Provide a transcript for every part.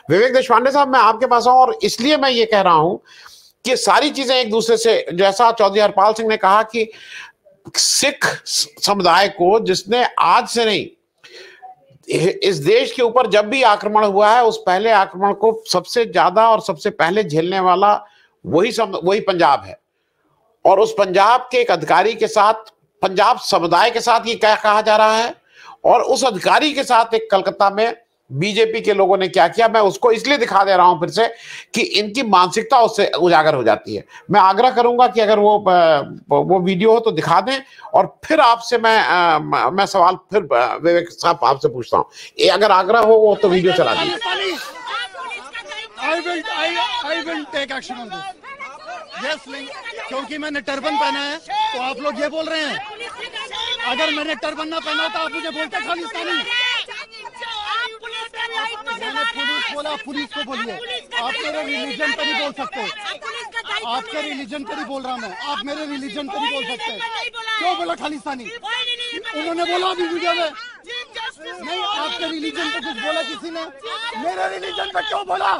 विवेक देशपांडे साहब, मैं आपके पास आऊं और इसलिए मैं ये कह रहा हूं कि सारी चीजें एक दूसरे से, जैसा चौधरी हरपाल सिंह ने कहा कि सिख समुदाय को, जिसने आज से नहीं, इस देश के ऊपर जब भी आक्रमण हुआ है, उस पहले आक्रमण को सबसे ज्यादा और सबसे पहले झेलने वाला वही पंजाब है। और उस पंजाब के एक अधिकारी के साथ, पंजाब समुदाय के साथ ये क्या कहा जा रहा है, और उस अधिकारी के साथ एक कलकत्ता में बीजेपी के लोगों ने क्या किया, मैं उसको इसलिए दिखा दे रहा हूं फिर से कि इनकी मानसिकता उससे उजागर हो जाती है। मैं आग्रह करूंगा कि अगर वो वीडियो हो तो दिखा दें, और फिर आपसे मैं सवाल फिर विवेक साहब आपसे पूछता हूं। अगर आग्रह हो वो तो वीडियो चला दीजिए। I will take action on this. Yes, क्योंकि मैंने टर्बन पहना है तो आप लोग ये बोल रहे हैं। अगर मैंने टर्बन ना पहना तो आप मुझे बोलते खालिस्तानी। मैंने पुलिस बोला, पुलिस को बोलिए। आप मेरे रिलीजन पर नहीं बोल सकते। आपके रिलीजन पर ही बोल रहा मैं, आप मेरे रिलीजन पर नहीं बोल सकते। क्यों बोला खालिस्तानी? उन्होंने बोला अभी वीडियो में नहीं, आपके रिलीजन पे कुछ बोला किसी ने? मेरे रिलीजन पे क्यों बोला?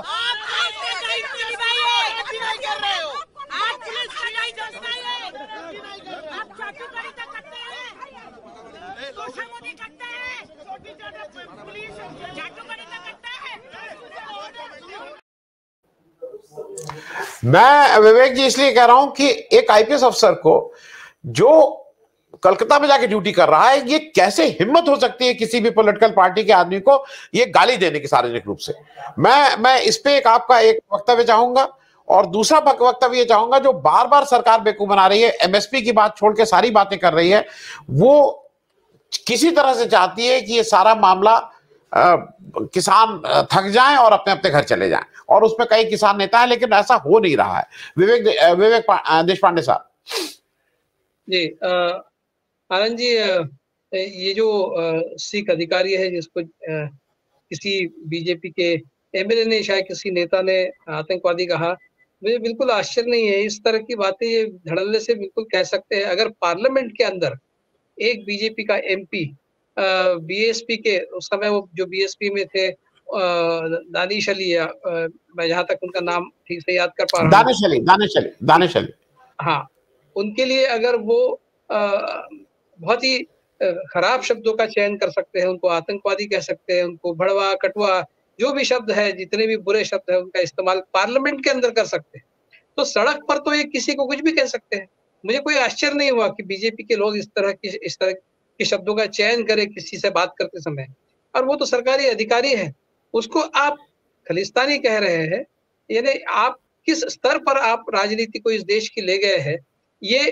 मैं विवेक जी इसलिए कह रहा हूं कि एक आईपीएस अफसर को जो कलकत्ता में जाके ड्यूटी कर रहा है, ये कैसे हिम्मत हो सकती है किसी भी पॉलिटिकल पार्टी के आदमी को ये गाली देने की सार्वजनिक रूप से। मैं इस पे आपका एक वक्तव्य चाहूंगा, और दूसरा वक्तव्य ये चाहूंगा, जो बार बार सरकार बेवकूफ बना रही है, एमएसपी की बात छोड़ के सारी बातें कर रही है, वो किसी तरह से चाहती है कि ये सारा मामला किसान थक जाएं और अपने अपने घर चले जाएं, और उसमें कई किसान नेता हैं, लेकिन ऐसा हो नहीं रहा है। विवेक देशपांडे साहब जी। आनंद जी, ये जो सिख अधिकारी है जिसको किसी बीजेपी के एमएलए ने, शायद किसी नेता ने आतंकवादी कहा, मुझे बिल्कुल आश्चर्य नहीं है। इस तरह की बातें ये धड़ल्ले से बिल्कुल कह सकते हैं। अगर पार्लियामेंट के अंदर एक बीजेपी का एमपी बीएसपी के, उस समय वो जो बीएसपी में थे, दानिश अली, मैं जहां तक उनका नाम ठीक से याद कर पा रहा हूँ, दानिश अली, हाँ, उनके लिए अगर वो बहुत ही खराब शब्दों का चयन कर सकते हैं, उनको आतंकवादी कह सकते हैं, उनको भड़वा कटवा जो भी शब्द है, जितने भी बुरे शब्द है, उनका इस्तेमाल पार्लियामेंट के अंदर कर सकते हैं, तो सड़क पर तो ये किसी को कुछ भी कह सकते हैं। मुझे कोई आश्चर्य नहीं हुआ कि बीजेपी के लोग इस तरह के शब्दों का चयन करें किसी से बात करते समय। और वो तो सरकारी अधिकारी है, उसको आप खालिस्तानी कह रहे हैं, यानी आप किस स्तर पर आप राजनीति को इस देश की ले गए हैं। ये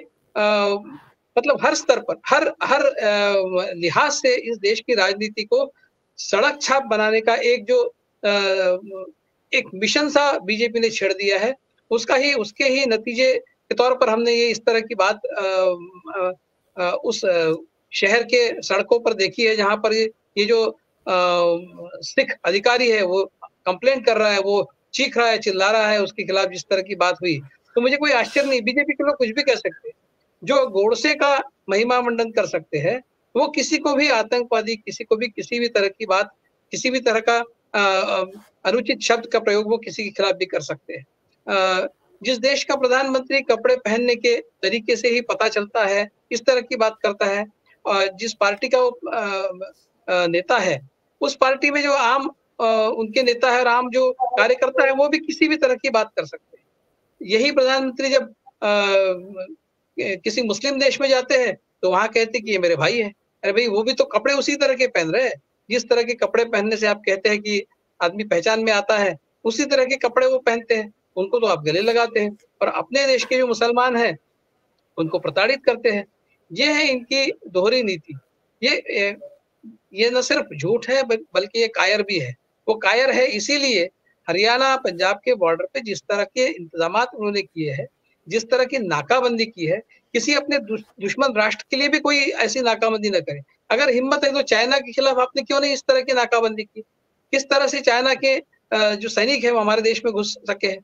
मतलब हर स्तर पर, हर लिहाज से इस देश की राजनीति को सड़क छाप बनाने का एक मिशन सा बीजेपी ने छेड़ दिया है। उसके ही नतीजे के तौर पर हमने ये इस तरह की बात उस शहर के सड़कों पर देखी है, जहां पर ये जो सिख अधिकारी है वो कंप्लेंट कर रहा है, वो चीख रहा है, चिल्ला रहा है, उसके खिलाफ जिस तरह की बात हुई, तो मुझे कोई आश्चर्य नहीं। बीजेपी के लोग कुछ भी कह सकते हैं। जो गोडसे का महिमा मंडन कर सकते हैं, वो किसी को भी आतंकवादी, किसी को भी किसी भी तरह की बात, किसी भी तरह का अनुचित शब्द का प्रयोग वो किसी के खिलाफ भी कर सकते हैं। जिस देश का प्रधानमंत्री कपड़े पहनने के तरीके से ही पता चलता है, इस तरह की बात करता है, और जिस पार्टी का वो नेता है, उस पार्टी में जो आम उनके नेता है और आम जो कार्यकर्ता है, वो भी किसी भी तरह की बात कर सकते हैं। यही प्रधानमंत्री जब किसी मुस्लिम देश में जाते हैं तो वहां कहते हैं कि ये मेरे भाई है। अरे भाई, वो भी तो कपड़े उसी तरह के पहन रहे हैं। जिस तरह के कपड़े पहनने से आप कहते हैं कि आदमी पहचान में आता है, उसी तरह के कपड़े वो पहनते हैं, उनको तो आप गले लगाते हैं, और अपने देश के जो मुसलमान हैं उनको प्रताड़ित करते हैं। ये है इनकी दोहरी नीति। ये न सिर्फ झूठ है बल्कि ये कायर भी है। वो कायर है इसीलिए हरियाणा पंजाब के बॉर्डर पे जिस तरह के इंतजाम उन्होंने किए हैं, जिस तरह की नाकाबंदी की है, किसी अपने दुश्मन राष्ट्र के लिए भी कोई ऐसी नाकाबंदी न करे। अगर हिम्मत है तो चाइना के खिलाफ आपने क्यों नहीं इस तरह की नाकाबंदी की? किस तरह से चाइना के जो सैनिक है वो हमारे देश में घुस सके हैं?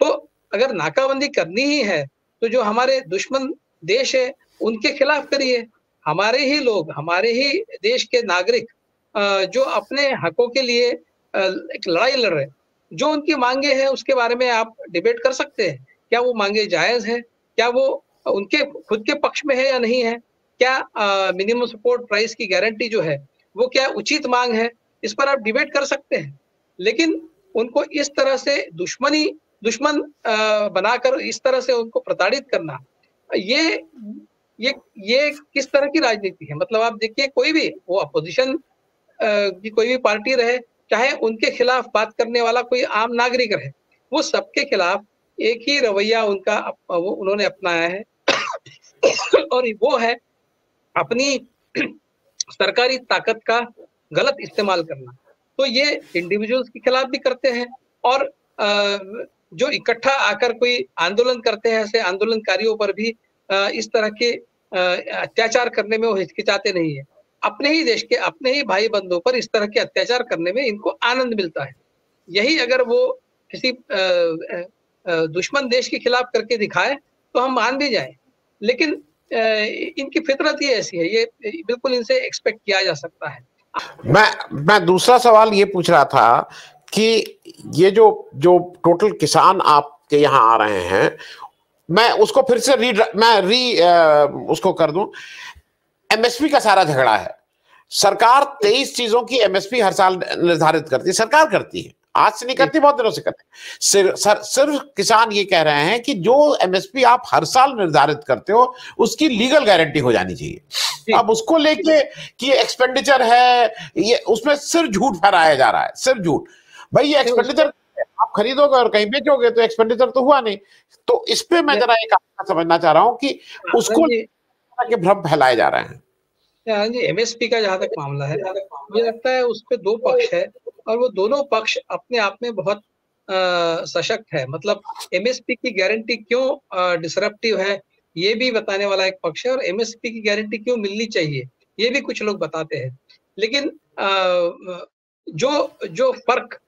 तो अगर नाकाबंदी करनी ही है तो जो हमारे दुश्मन देश है उनके खिलाफ करिए। हमारे ही लोग, हमारे ही देश के नागरिक जो अपने हकों के लिए एक लड़ाई लड़ रहे हैं, जो उनकी मांगे हैं उसके बारे में आप डिबेट कर सकते हैं। क्या वो मांगे जायज है? क्या वो उनके खुद के पक्ष में है या नहीं है? क्या मिनिमम सपोर्ट प्राइस की गारंटी जो है वो क्या उचित मांग है? इस पर आप डिबेट कर सकते हैं। लेकिन उनको इस तरह से दुश्मन बनाकर इस तरह से उनको प्रताड़ित करना, ये किस तरह की राजनीति है? मतलब आप देखिए, कोई भी वो अपोजिशन की कोई भी पार्टी रहे, चाहे उनके खिलाफ बात करने वाला कोई आम नागरिक रहे, वो सबके खिलाफ एक ही रवैया वो उन्होंने अपनाया है और वो है अपनी सरकारी ताकत का गलत इस्तेमाल करना। तो ये इंडिविजुअल्स के खिलाफ भी करते हैं और जो इकट्ठा आकर कोई आंदोलन करते हैं, ऐसे आंदोलनकारियों पर भी इस तरह के अत्याचार करने में वो हिचकिचाते नहीं है। अपने ही देश के, अपने ही भाई बंधुओं पर इस तरह के अत्याचार करने में इनको आनंद मिलता है। यही अगर वो किसी दुश्मन देश के खिलाफ करके दिखाए तो हम मान भी जाएं, लेकिन इनकी फितरत ही ऐसी है, ये बिल्कुल इनसे एक्सपेक्ट किया जा सकता है। मैं दूसरा सवाल ये पूछ रहा था कि ये जो टोटल किसान आपके यहाँ आ रहे हैं, मैं उसको फिर से उसको कर दूं। एमएसपी का सारा झगड़ा है। सरकार 23 चीजों की एमएसपी हर साल निर्धारित करती है, सरकार करती है, आज से नहीं करती, बहुत दिनों से करती है। सिर्फ किसान ये कह रहे हैं कि जो एमएसपी आप हर साल निर्धारित करते हो उसकी लीगल गारंटी हो जानी चाहिए। अब उसको लेके कि एक्सपेंडिचर है, ये उसमें सिर्फ झूठ फहराया जा रहा है, सिर्फ झूठ। भाई ये एक्सपेंडिचर आप खरीदोगे और कहीं बेचोगे तो एक्सपेंडिचर तो हुआ नहीं। तो इस पे मैं जरा एक समझना चाह रहा हूँ कि उसको के भ्रम फैलाए जा रहे हैं। हाँ जी, एमएसपी का जहां तक मामला है, मुझे लगता है उस पे दो पक्ष है और वो दोनों पक्ष अपने आप में बहुत सशक्त है। मतलब एमएसपी की गारंटी क्यों डिसरप्टिव है ये भी बताने वाला एक पक्ष है, और एमएसपी की गारंटी क्यों मिलनी चाहिए ये भी कुछ लोग बताते हैं। लेकिन जो फर्क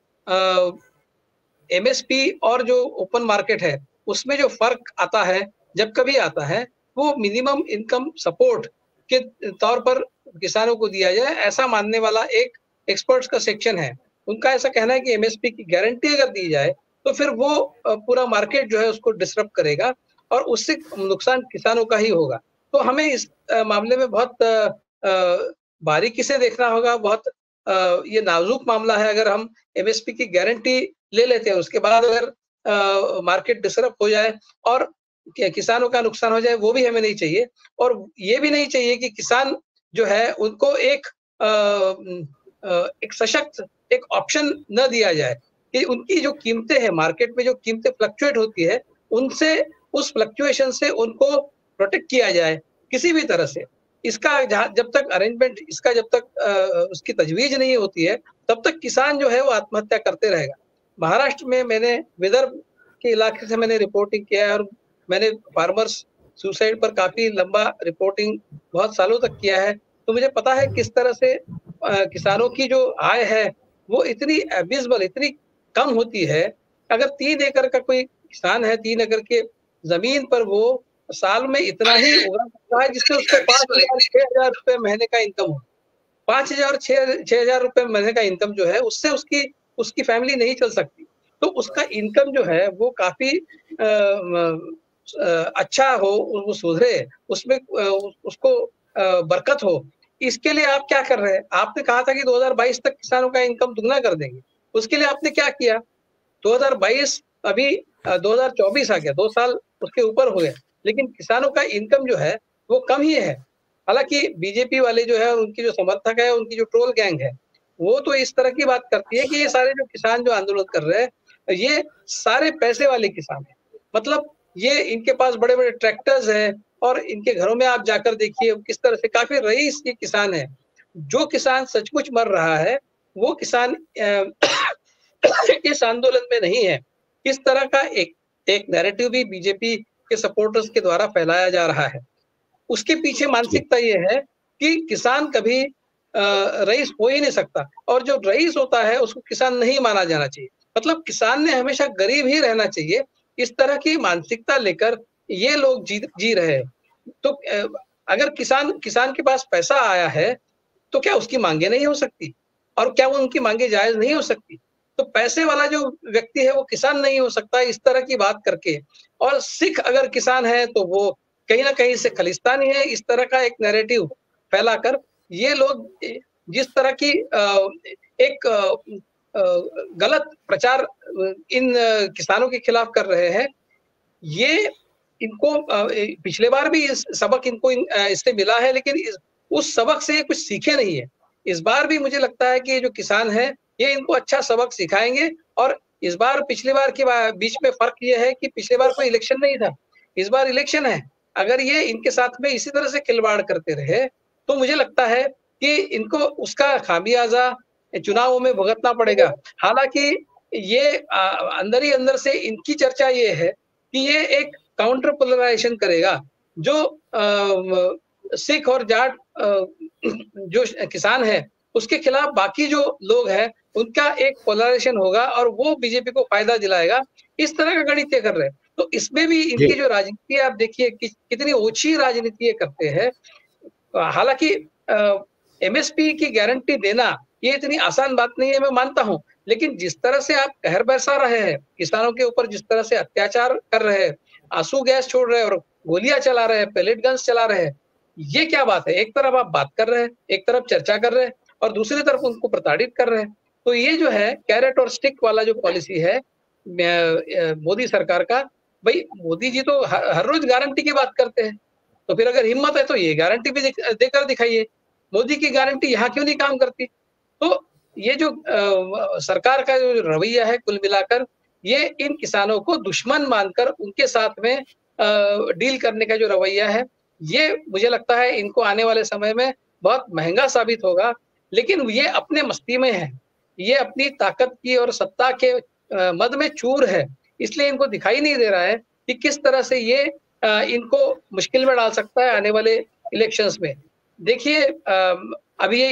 एमएसपी और जो ओपन मार्केट है उसमें जो फर्क आता है, जब कभी आता है, वो मिनिमम इनकम सपोर्ट के तौर पर किसानों को दिया जाए, ऐसा मानने वाला एक एक्सपर्ट्स का सेक्शन है। उनका ऐसा कहना है कि एमएसपी की गारंटी अगर दी जाए तो फिर वो पूरा मार्केट जो है उसको डिसरप्ट करेगा और उससे नुकसान किसानों का ही होगा। तो हमें इस मामले में बहुत बारीकी से देखना होगा। बहुत ये नाजुक मामला है। अगर हम एमएसपी की गारंटी ले लेते हैं, उसके बाद अगर मार्केट डिसरप्ट हो जाए और किसानों का नुकसान हो जाए, वो भी हमें नहीं चाहिए। और ये भी नहीं चाहिए कि किसान जो है उनको एक सशक्त एक ऑप्शन न दिया जाए कि उनकी जो कीमतें हैं, मार्केट में जो कीमतें फ्लक्चुएट होती है, उनसे, उस फ्लक्चुएशन से उनको प्रोटेक्ट किया जाए किसी भी तरह से। इसका जब तक अरेंजमेंट, इसका जब तक उसकी तजवीज नहीं होती है, तब तक किसान जो है वो आत्महत्या करते रहेगा। महाराष्ट्र में मैंने विदर्भ के इलाके से मैंने रिपोर्टिंग किया है और मैंने फार्मर्स सुसाइड पर काफी लंबा रिपोर्टिंग बहुत सालों तक किया है। तो मुझे पता है किस तरह से किसानों की जो आय है वो इतनी एबिसमल, इतनी कम होती है। अगर 3 एकड़ का कोई किसान है, 3 एकड़ के जमीन पर वो साल में इतना ही उगा सकता है जिससे उसको 5,000-6,000 रुपए महीने का इनकम हो। 5,000-6,000 रुपए महीने का इनकम जो है, उससे उसकी फैमिली नहीं चल सकती। तो उसका इनकम जो है वो काफी अच्छा हो, वो सुधरे, उसमें उसको बरकत हो। इसके लिए आप क्या कर रहे हैं? आपने कहा था कि 2022 तक किसानों का इनकम दुगना कर देंगे। उसके लिए आपने क्या किया? 2022 अभी 2024 आ गया, 2 साल उसके ऊपर हो गए, लेकिन किसानों का इनकम जो है वो कम ही है। हालांकि बीजेपी वाले जो है, उनकी जो समर्थक है, उनकी जो ट्रोल गैंग है, वो तो इस तरह की बात करती है कि ये सारे जो किसान जो आंदोलन कर रहे हैं, ये सारे पैसे वाले किसान हैं। मतलब ये इनके पास बड़े-बड़े ट्रैक्टर्स हैं और इनके घरों में आप जाकर देखिए किस तरह से काफी रईस ये किसान है। जो किसान सचमुच मर रहा है वो किसान इस आंदोलन में नहीं है। इस तरह का एक नैरेटिव भी बीजेपी के सपोर्टर्स के द्वारा फैलाया जा रहा है। उसके पीछे मानसिकता ये है कि किसान कभी रईस हो ही नहीं सकता, और जो रईस होता है उसको किसान नहीं माना जाना चाहिए। मतलब किसान ने हमेशा गरीब ही रहना चाहिए। इस तरह की मानसिकता लेकर ये लोग जी रहे हैं। तो अगर किसान के पास पैसा आया है तो क्या उसकी मांगे नहीं हो सकती, और क्या वो उनकी मांगे जायज नहीं हो सकती? तो पैसे वाला जो व्यक्ति है वो किसान नहीं हो सकता इस तरह की बात करके। और सिख अगर किसान है तो वो कहीं ना कहीं से खालिस्तानी है, इस तरह का एक नैरेटिव फैलाकर ये लोग जिस तरह की एक गलत प्रचार इन किसानों के खिलाफ कर रहे हैं, ये इनको पिछले बार भी इस सबक इनको इससे मिला है, लेकिन उस सबक से कुछ सीखे नहीं है। इस बार भी मुझे लगता है कि ये जो किसान है ये इनको अच्छा सबक सिखाएंगे। और इस बार पिछली बार के बीच में फर्क ये है कि पिछले बार कोई इलेक्शन नहीं था, इस बार इलेक्शन है। अगर ये इनके साथ में इसी तरह से खिलवाड़ करते रहे तो मुझे लगता है कि इनको उसका खामियाजा चुनावों में भुगतना पड़ेगा। हालांकि ये अंदर ही अंदर से इनकी चर्चा ये है कि ये एक काउंटर पोलराइजेशन करेगा, जो सिख और जाट जो किसान है उसके खिलाफ बाकी जो लोग हैं उनका एक पोलराइजेशन होगा और वो बीजेपी को फायदा दिलाएगा। इस तरह का गणित कर रहे हैं। तो इसमें भी इनकी जो राजनीति है आप देखिए कितनी ओछी राजनीति करते हैं। हालांकि एमएसपी की गारंटी देना ये इतनी आसान बात नहीं है, मैं मानता हूं, लेकिन जिस तरह से आप कहर बरसा रहे हैं किसानों के ऊपर, जिस तरह से अत्याचार कर रहे हैं, आंसू गैस छोड़ रहे हैं और गोलियां चला रहे हैं, पेलेट गन्स चला रहे हैं, ये क्या बात है? एक तरफ आप बात कर रहे हैं, एक तरफ चर्चा कर रहे हैं और दूसरी तरफ उनको प्रताड़ित कर रहे हैं। तो ये जो है कैरेट और स्टिक वाला जो पॉलिसी है मोदी सरकार का, भाई मोदी जी तो हर रोज गारंटी की बात करते हैं, तो फिर अगर हिम्मत है तो ये गारंटी भी देकर दिखाइए। मोदी की गारंटी यहाँ क्यों नहीं काम करती? तो ये जो सरकार का जो रवैया है कुल मिलाकर, ये इन किसानों को दुश्मन मानकर उनके साथ में डील करने का जो रवैया है, ये मुझे लगता है इनको आने वाले समय में बहुत महंगा साबित होगा। लेकिन ये अपने मस्ती में है, ये अपनी ताकत की और सत्ता के मद में चूर है, इसलिए इनको दिखाई नहीं दे रहा है कि किस तरह से ये इनको मुश्किल में डाल सकता है आने वाले इलेक्शंस में। देखिए अभी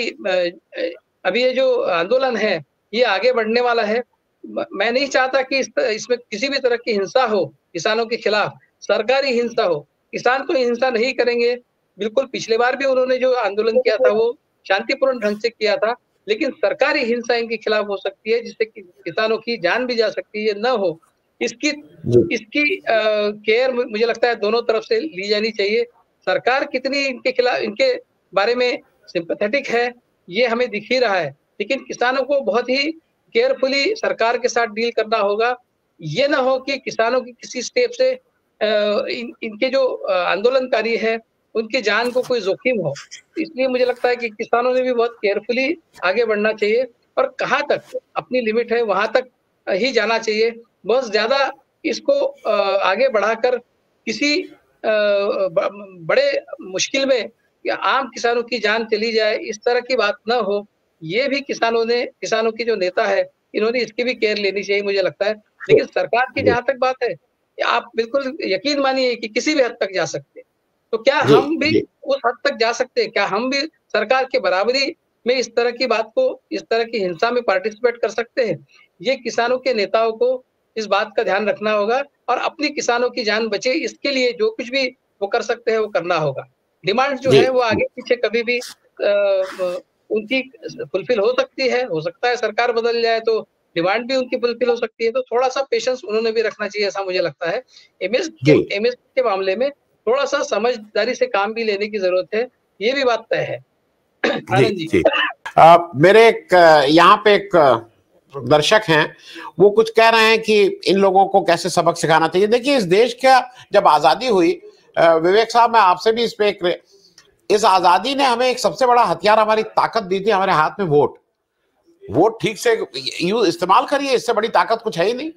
ये जो आंदोलन है ये आगे बढ़ने वाला है। मैं नहीं चाहता कि इसमें किसी भी तरह की हिंसा हो किसानों के खिलाफ, सरकारी हिंसा हो। किसान तो हिंसा नहीं करेंगे, बिल्कुल पिछले बार भी उन्होंने जो आंदोलन किया था वो शांतिपूर्ण ढंग से किया था, लेकिन सरकारी हिंसा इनके खिलाफ हो सकती है जिससे कि किसानों की जान भी जा सकती है। न हो इसकी केयर मुझे लगता है दोनों तरफ से ली जानी चाहिए। सरकार कितनी इनके खिलाफ, इनके बारे में सिंपैथेटिक है ये हमें दिख ही रहा है, लेकिन किसानों को बहुत ही केयरफुली सरकार के साथ डील करना होगा। ये ना हो कि किसानों की किसी स्टेप से इनके जो आंदोलनकारी है उनकी जान को कोई जोखिम हो। इसलिए मुझे लगता है कि किसानों ने भी बहुत केयरफुली आगे बढ़ना चाहिए और कहाँ तक अपनी लिमिट है वहां तक ही जाना चाहिए। बहुत ज्यादा इसको आगे बढ़ाकर किसी बड़े मुश्किल में या आम किसानों की जान चली जाए, इस तरह की बात ना हो। ये भी किसानों की जो नेता है इन्होंने इसकी भी केयर लेनी चाहिए मुझे लगता है। लेकिन सरकार की जहां तक बात है, आप बिल्कुल यकीन मानिए कि किसी भी हद तक जा सकते हैं। तो क्या हम भी उस हद तक जा सकते हैं? क्या हम भी सरकार के बराबरी में इस तरह की बात को, इस तरह की हिंसा में पार्टिसिपेट कर सकते हैं? ये किसानों के नेताओं को इस बात का ध्यान रखना होगा और अपनी किसानों की जान बचे इसके लिए जो कुछ भी वो कर सकते हैं वो करना होगा। डिमांड जो है वो आगे पीछे कभी भी उनकी फुलफिल हो सकती है, हो सकता है सरकार बदल जाए तो डिमांड भी उनकी फुलफिल हो सकती है। तो थोड़ा सा पेशेंस उन्होंने भी रखना चाहिए ऐसा मुझे लगता है। एमएस के मामले में थोड़ा सा समझदारी से काम भी लेने की जरूरत है, ये भी बात तय है। आनंद जी, मेरे यहाँ पे एक दर्शक हैं, वो कुछ कह रहे हैं कि इन लोगों को कैसे सबक सिखाना चाहिए। देखिए इस देश का जब आजादी हुई, विवेक साहब मैं आपसे भी इस पे, इस आजादी ने हमें एक सबसे बड़ा हथियार, हमारी ताकत दी थी हमारे हाथ में, वोट ठीक से इस्तेमाल करिए, इससे बड़ी ताकत कुछ है ही नहीं।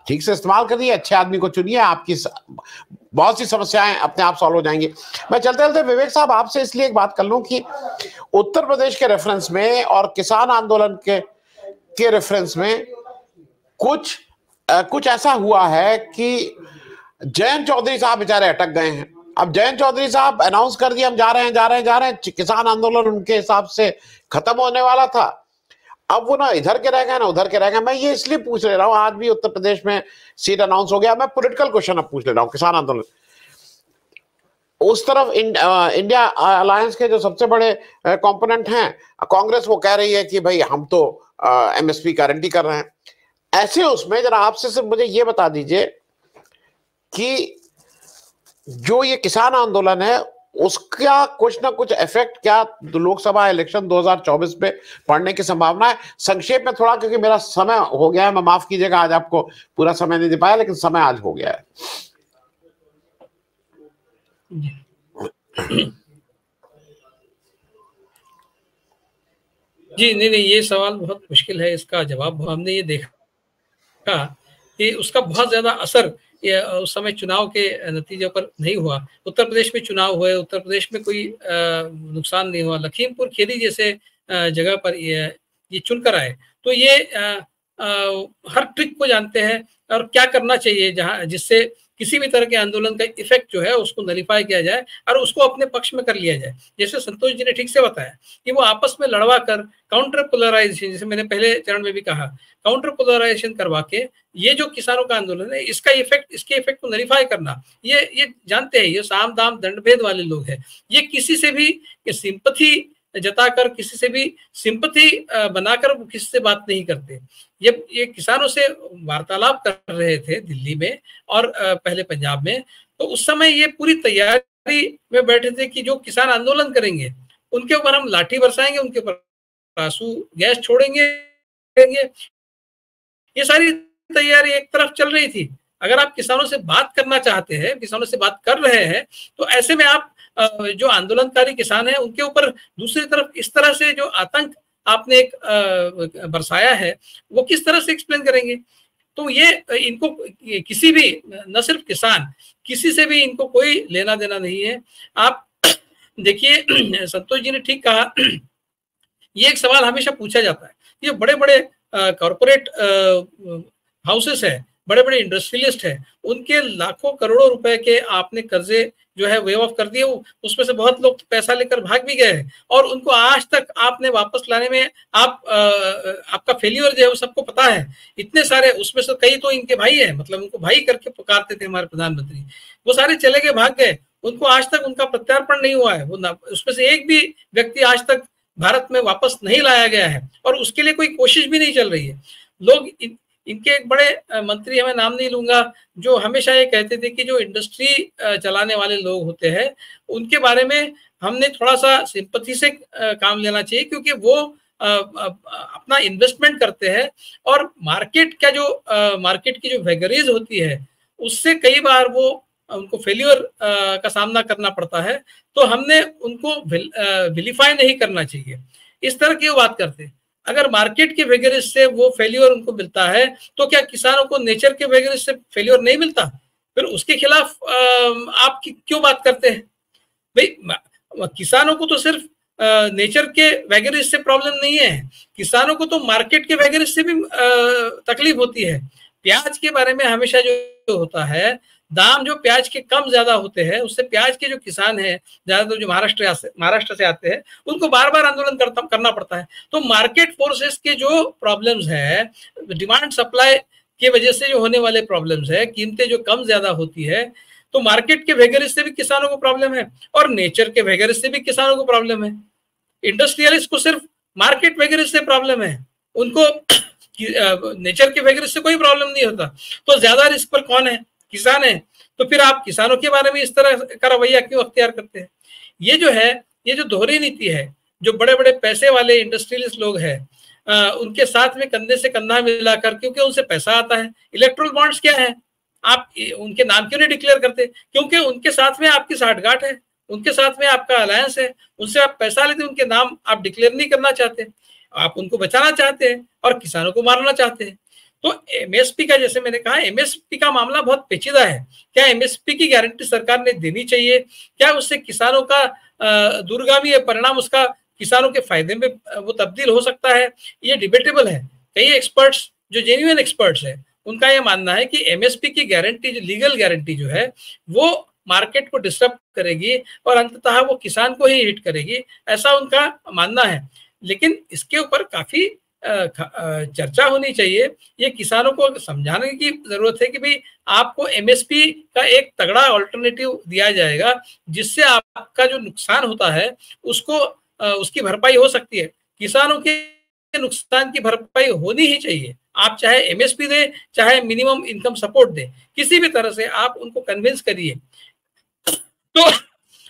ठीक से इस्तेमाल करिए, अच्छे आदमी को चुनिए, आपकी बहुत सी समस्याएं अपने आप सॉल्व हो जाएंगी। मैं चलते चलते विवेक साहब आपसे इसलिए एक बात कर लूं कि उत्तर प्रदेश के रेफरेंस में और किसान आंदोलन के रेफरेंस में कुछ ऐसा हुआ है कि जयंत चौधरी साहब बेचारे अटक गए हैं। अब जयंत चौधरी साहब अनाउंस कर दिया हम जा रहे हैं, किसान आंदोलन उनके हिसाब से खत्म होने वाला था, अब वो ना इधर के रह गए ना उधर के रह गए। मैं ये इसलिए पूछ ले रहा हूं, आज भी उत्तर प्रदेश में सीट अनाउंस हो गया, मैं पॉलिटिकल क्वेश्चन अब पूछ ले रहा हूं, किसान आंदोलन उस तरफ इंडिया अलायंस के जो सबसे बड़े कंपोनेंट हैं कांग्रेस, वो कह रही है कि भाई हम तो एमएसपी गारंटी कर रहे हैं। ऐसे उसमें जरा आपसे सिर्फ मुझे ये बता दीजिए कि जो ये किसान आंदोलन है उसका कुछ ना कुछ इफेक्ट क्या लोकसभा इलेक्शन 2024 पे पड़ने की संभावना है? संक्षेप में थोड़ा, क्योंकि मेरा समय हो गया है, मैं माफ कीजिएगा आज आपको पूरा समय नहीं दे पाया, लेकिन समय आज हो गया है। जी नहीं नहीं, ये सवाल बहुत मुश्किल है, इसका जवाब हमने ये देखा कि उसका बहुत ज्यादा असर ये उस समय चुनाव के नतीजों पर नहीं हुआ। उत्तर प्रदेश में चुनाव हुए, उत्तर प्रदेश में कोई नुकसान नहीं हुआ। लखीमपुर खीरी जैसे जगह पर ये चुनकर आए, तो ये हर ट्रिक को जानते हैं और क्या करना चाहिए जहां जिससे किसी भी तरह के आंदोलन का इफेक्ट जो है उसको नलीफाई किया जाए और उसको अपने पक्ष में कर लिया जाए। जैसे संतोष जी ने ठीक से बताया कि वो आपस में लड़वा कर काउंटर पोलराइजेशन, जैसे मैंने पहले चरण में भी कहा, काउंटर पोलराइजेशन करवा के ये जो किसानों का आंदोलन है इसके इफेक्ट को नलीफाई करना, ये जानते हैं, ये साम दाम दंडभेद वाले लोग हैं। ये किसी से भी सिंपथी जताकर, किसी से भी सिंपथी बनाकर वो किसी से बात नहीं करते। ये किसानों से वार्तालाप कर रहे थे दिल्ली में और पहले पंजाब में, तो उस समय ये पूरी तैयारी में बैठे थे कि जो किसान आंदोलन करेंगे उनके ऊपर हम लाठी बरसाएंगे, उनके ऊपर आंसू गैस छोड़ेंगे। ये सारी तैयारी एक तरफ चल रही थी। अगर आप किसानों से बात करना चाहते हैं, किसानों से बात कर रहे हैं, तो ऐसे में आप जो आंदोलनकारी किसान हैं उनके ऊपर दूसरी तरफ इस तरह से जो आतंक आपने एक बरसाया है वो किस तरह से एक्सप्लेन करेंगे? तो ये इनको किसी भी, न सिर्फ किसान, किसी से भी इनको कोई लेना देना नहीं है। आप देखिए संतोष जी ने ठीक कहा, ये एक सवाल हमेशा पूछा जाता है, ये बड़े बड़े कॉर्पोरेट हाउसेस है, बड़े बड़े इंडस्ट्रियलिस्ट है, उनके लाखों करोड़ों रुपए के आपने कर्जे जो है वेव ऑफ कर दिए, उसमें से बहुत लोग पैसा लेकर भाग भी गए हैं और उनको आज तक आपने वापस लाने में आपका फेल्यूर जो है वो सबको पता है। इतने सारे, उसमें से कई तो इनके भाई है, मतलब उनको भाई करके पुकारते थे हमारे प्रधानमंत्री, वो सारे चले गए, भाग गए, उनको आज तक उनका प्रत्यार्पण नहीं हुआ है। वो उसमें से एक भी व्यक्ति आज तक भारत में वापस नहीं लाया गया है और उसके लिए कोई कोशिश भी नहीं चल रही है। लोग इनके एक बड़े मंत्री, हमें नाम नहीं लूंगा, जो हमेशा ये कहते थे कि जो इंडस्ट्री चलाने वाले लोग होते हैं उनके बारे में हमने थोड़ा सा सिंपैथी से काम लेना चाहिए, क्योंकि वो अपना इन्वेस्टमेंट करते हैं और मार्केट की जो वेगरीज होती है उससे कई बार वो उनको फेल्यूर का सामना करना पड़ता है। तो हमने उनको विलिफाई नहीं करना चाहिए, इस तरह की वो बात करते हैं। अगर मार्केट के वेगरीज से वो फेल्योर उनको मिलता है तो क्या किसानों को नेचर के वेगरीज से फेल्योर नहीं मिलता? फिर उसके खिलाफ आप क्यों बात करते हैं? भाई किसानों को तो सिर्फ नेचर के वेगरीज से प्रॉब्लम नहीं है, किसानों को तो मार्केट के वेगरीज से भी तकलीफ होती है। प्याज के बारे में हमेशा जो होता है, दाम जो प्याज के कम ज्यादा होते हैं उससे प्याज के जो किसान हैं ज्यादातर जो महाराष्ट्र से आते हैं उनको बार बार आंदोलन करना पड़ता है। तो मार्केट फोर्सेस के जो प्रॉब्लम्स है, डिमांड सप्लाई की वजह से जो होने वाले प्रॉब्लम्स है, कीमतें जो कम ज्यादा होती है, तो मार्केट के वेगरीज से भी किसानों को प्रॉब्लम है और नेचर के वेगरीज से भी किसानों को प्रॉब्लम है। इंडस्ट्रियलिस्ट को सिर्फ मार्केट वेगरीज से प्रॉब्लम है, उनको नेचर के वेगरीज से कोई प्रॉब्लम नहीं होता। तो ज्यादा रिस्क पर कौन है? किसान है। तो फिर आप किसानों के बारे में इस तरह का रवैया क्यों अख्तियार करते हैं? ये जो दोहरी नीति है, जो बड़े बड़े पैसे वाले इंडस्ट्रियलिस्ट लोग हैं उनके साथ में कंधे से कंधा मिलाकर, क्योंकि उनसे पैसा आता है। इलेक्ट्रल बॉन्ड्स क्या है, आप उनके नाम क्यों नहीं डिक्लेयर करते? क्योंकि उनके साथ में आपकी साठगांठ है, उनके साथ में आपका अलायंस है, उनसे आप पैसा लेते, उनके नाम आप डिक्लेयर नहीं करना चाहते, आप उनको बचाना चाहते हैं और किसानों को मारना चाहते हैं। तो एमएसपी का, जैसे मैंने कहा, एमएसपी का मामला बहुत पेचीदा है। क्या एमएसपी की गारंटी सरकार ने देनी चाहिए? क्या उससे किसानों का दूरगामी परिणाम उसका किसानों के फायदे में वो तब्दील हो सकता है? ये डिबेटेबल है। कई एक्सपर्ट्स जो जेन्युइन एक्सपर्ट्स हैं उनका ये मानना है कि एमएसपी की गारंटी, जो लीगल गारंटी जो है, वो मार्केट को डिस्टर्ब करेगी और अंततः वो किसान को ही हिट करेगी, ऐसा उनका मानना है। लेकिन इसके ऊपर काफी चर्चा होनी चाहिए। ये किसानों को समझाने की जरूरत है कि भाई आपको एमएसपी का एक तगड़ा ऑल्टरनेटिव दिया जाएगा, जिससे आपका जो नुकसान होता है उसको उसकी भरपाई हो सकती है। किसानों के नुकसान की भरपाई होनी ही चाहिए। आप चाहे एमएसपी दे, चाहे मिनिमम इनकम सपोर्ट दे, किसी भी तरह से आप उनको कन्विंस करिए। तो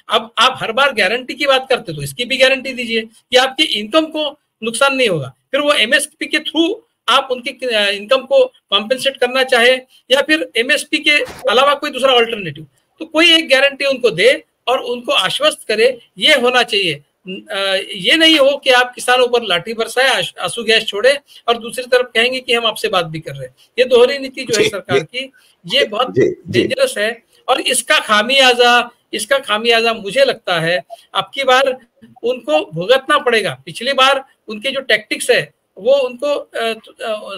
अब आप हर बार गारंटी की बात करते तो इसकी भी गारंटी दीजिए कि आपकी इनकम को नुकसान नहीं होगा। फिर वो एमएसपी के थ्रू आप उनकी इनकम को कॉम्पेंसेट करना चाहे, या फिर एमएसपी के अलावा कोई दूसरा ऑल्टरनेटिव, तो कोई एक गारंटी उनको दे और उनको आश्वस्त करे, ये होना चाहिए। ये नहीं हो कि आप किसानों पर लाठी बरसाए, आंसू गैस छोड़े और दूसरी तरफ कहेंगे कि हम आपसे बात भी कर रहे हैं। ये दोहरी नीति जो है सरकार की, ये बहुत डेंजरस है और इसका खामियाजा मुझे लगता है अब की बार उनको भुगतना पड़ेगा। पिछली बार उनके जो टैक्टिक्स है वो उनको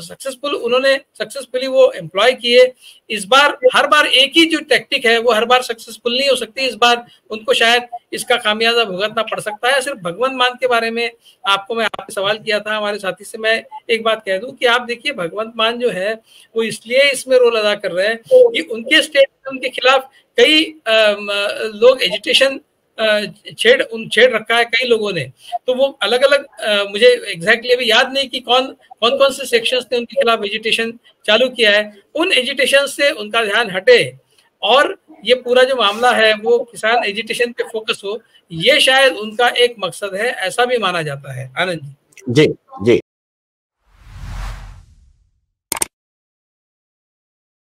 सक्सेसफुली वो एम्प्लॉय किए। इस बार हर बार एक ही जो टैक्टिक है वो हर बार सक्सेसफुल नहीं हो सकती। इस बार उनको शायद इसका खामियाजा भुगतना पड़ सकता है। सिर्फ भगवंत मान के बारे में आपने सवाल किया था हमारे साथी से, मैं एक बात कह दूं कि आप देखिए भगवंत मान जो है वो इसलिए इसमें रोल अदा कर रहे हैं कि उनके स्टेट में उनके खिलाफ कई लोग एजिटेशन छेड़ रखा है कई लोगों ने। तो वो अलग अलग मुझे एग्जैक्टली अभी याद नहीं कि कौन से सेक्शंस ने उनके खिलाफ एजिटेशन चालू किया है। उन एजिटेशन से उनका ध्यान हटे और ये पूरा जो मामला है वो किसान एजिटेशन पे फोकस हो, ये शायद उनका एक मकसद है, ऐसा भी माना जाता है। आनंद जी। जी जी।